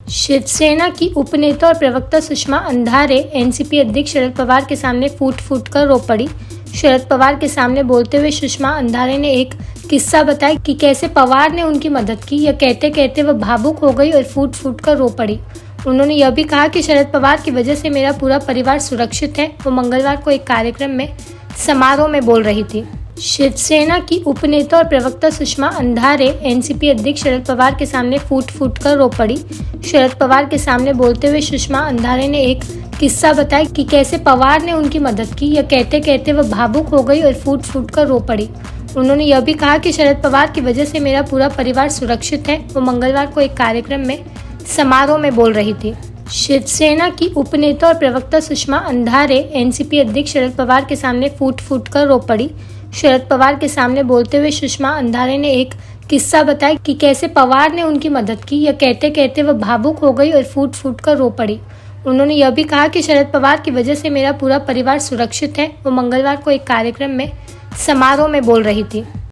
शिवसेना की उपनेता और प्रवक्ता सुषमा अंधारे एनसीपी अध्यक्ष शरद पवार के सामने फूट फूट कर रो पड़ी। शरद पवार के सामने बोलते हुए सुषमा अंधारे ने एक किस्सा बताया कि कैसे पवार ने उनकी मदद की। यह कहते कहते वह भावुक हो गई और फूट फूट कर रो पड़ी। उन्होंने यह भी कहा कि शरद पवार की वजह से मेरा पूरा परिवार सुरक्षित है। वो मंगलवार को एक कार्यक्रम में समारोह में बोल रही थी। शिवसेना की उपनेता और प्रवक्ता सुषमा अंधारे एनसीपी अध्यक्ष शरद पवार के सामने फूट फूट कर रो पड़ी। शरद पवार के सामने बोलते हुए सुषमा अंधारे ने एक किस्सा बताया कि कैसे पवार ने उनकी मदद की। यह कहते कहते वह भावुक हो गई और फूट फूट कर रो पड़ी। उन्होंने यह भी कहा कि शरद पवार की वजह से मेरा पूरा परिवार सुरक्षित है। वो मंगलवार को एक कार्यक्रम में समारोह में बोल रही थी। शिवसेना की उपनेता और प्रवक्ता सुषमा अंधारे एनसीपी अध्यक्ष शरद पवार के सामने फूट फूट कर रो पड़ी। शरद पवार के सामने बोलते हुए सुषमा अंधारे ने एक किस्सा बताया कि कैसे पवार ने उनकी मदद की। यह कहते कहते वह भावुक हो गई और फूट फूट कर रो पड़ी। उन्होंने यह भी कहा कि शरद पवार की वजह से मेरा पूरा परिवार सुरक्षित है। वो मंगलवार को एक कार्यक्रम में समारोह में बोल रही थी।